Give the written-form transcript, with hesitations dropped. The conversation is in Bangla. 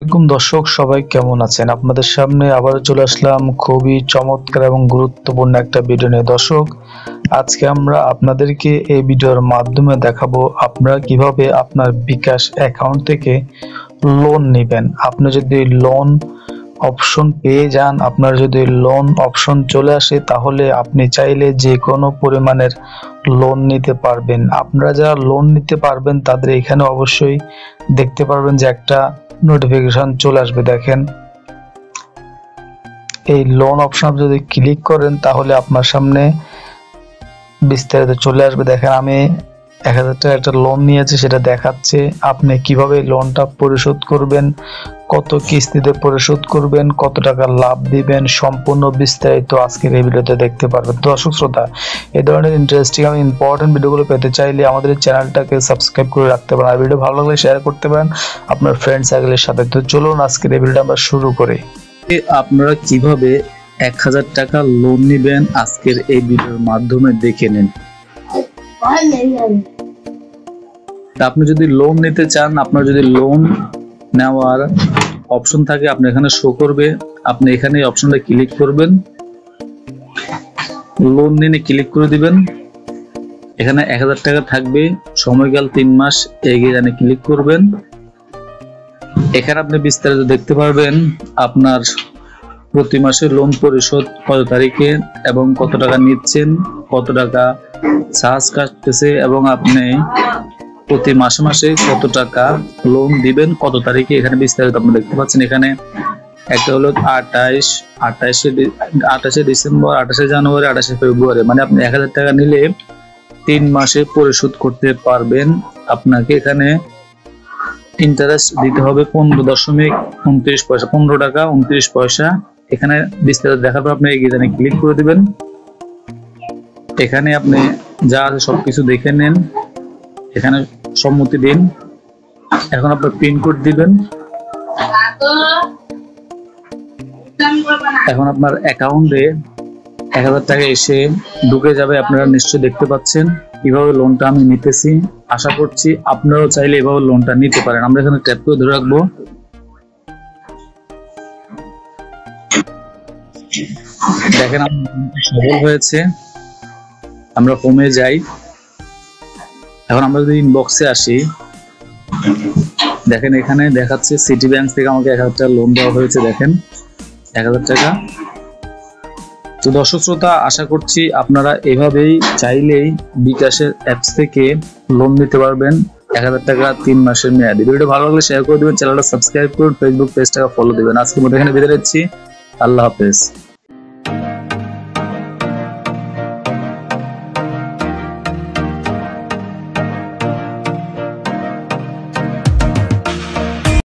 দর্শক সবাই কেমন আছেন? আপনাদের সামনে আবার চলে আসলাম খুবই চমৎকার এবং গুরুত্বপূর্ণ একটা ভিডিও নিয়ে। দর্শক, আজকে আমরা আপনাদেরকে এই ভিডিওর মাধ্যমে দেখাবো আপনারা কিভাবে আপনার বিকাশ অ্যাকাউন্ট থেকে লোন নেবেন। আপনি যদি লোন অপশন পেয়ে যান, আপনার যদি লোন অপশন চলে আসে, তাহলে আপনি চাইলে যে কোনো পরিমাণের লোন নিতে পারবেন। আপনারা যারা লোন নিতে পারবেন তাদের এখানে অবশ্যই দেখতে পারবেন যে একটা নোটিফিকেশন চলে আসবে। দেখেন, এই লোন অপশন যদি ক্লিক করেন তাহলে আপনার সামনে বিস্তারিত চলে আসবে। দেখেন, আমি 1000 টাকা একটা লোন নিয়েছি, সেটা দেখাচ্ছে। আপনি কিভাবে লোনটা পরিশোধ করবেন, কত কিস্তিতে পরিশোধ করবেন, কত টাকা লাভ দিবেন, সম্পূর্ণ বিস্তারিত আজকের এই ভিডিওতে দেখতে পারবেন। দর্শক শ্রোতা, এই ধরনের ইন্টারেস্টিং এবং ইম্পর্টেন্ট ভিডিওগুলো পেতে চাইলে আমাদের চ্যানেলটাকে সাবস্ক্রাইব করে রাখতে পারেন, আর ভিডিও ভালো লাগলে শেয়ার করতে পারেন আপনার ফ্রেন্ড সার্কেলের সাথে। তো চলুন আজকের এই ভিডিওটা আমরা শুরু করি। আপনারা কিভাবে 1000 টাকা লোন নেবেন আজকের এই ভিডিওর মাধ্যমে দেখে নিন। আপনি যদি লোন নিতে চান, আপনার যদি লোন নেওয়ার অপশন থাকে, আপনি এখানে শো করবে, আপনি এখানে অপশনটা ক্লিক করবেন, লোন নিয়ে ক্লিক করে দিবেন। এখানে 1000 টাকা থাকবে, সময়কাল 3 মাস, এগিয়ে জানে ক্লিক করবেন। এখানে আপনি বিস্তারিত দেখতে পারবেন আপনার প্রতি মাসে লোন পরিশোধ কত তারিখে এবং কত টাকা নিচ্ছেন, কত টাকা চার্জ কাটতেছে এবং আপনি প্রতি মাসে মাসে কত টাকা লোন দিবেন, কত তারিখে, এখানে বিস্তারিত আপনি দেখতে পাচ্ছেন। এখানে একটা হলো 28শে ডিসেম্বর, 28শে জানুয়ারি, 28শে ফেব্রুয়ারি, মানে আপনি 1000 টাকা নিলে 3 মাসে পরিশোধ করতে পারবেন। আপনাকে এখানে ইন্টারেস্ট দিতে হবে 15.29 পয়সা, 15 টাকা 29 পয়সা। এখানে বিস্তারিত দেখার পর আপনি এগিয়ে জানে ক্লিক করে দিবেন। এখানে আপনি যা আছে সবকিছু দেখে নেন, এখানে সম্মতি দিন। এখন আপনার পিন কোড দিবেন। এখন আপনার অ্যাকাউন্টে 1000 টাকা এসে ঢুকে যাবে। আপনারা নিশ্চয়ই দেখতে পাচ্ছেন কিভাবে লোনটা আমি নিতেছি। আশা করছি আপনারাও চাইলে এভাবে লোনটা নিতে পারেন। আমরা এখানে ট্যাপ করে ধরে রাখবো। দেখেন সফল হয়েছে। আমরা হোমে যাই। এখন আমরা যদি ইনবক্সে আসি, দেখেন এখানে দেখাচ্ছে সিটি ব্যাংক থেকে আমাকে 1000 টাকা লোন দেওয়া হয়েছে। দেখেন 1000 টাকা। তো দর্শক শ্রোতা, আশা করছি আপনারা এভাবেই চাইলেই বিকাশের অ্যাপস থেকে লোন নিতে পারবেন 1000 টাকা 3 মাসের মেয়াদি। ভিডিওটা ভালো লাগলে শেয়ার করে দিবেন, চ্যানেলটা সাবস্ক্রাইব করুন, ফেসবুক পেজটাকে ফলো দিবেন। আজকের মতো এখানে বিদায় নিচ্ছি। আল্লাহ হাফেজ।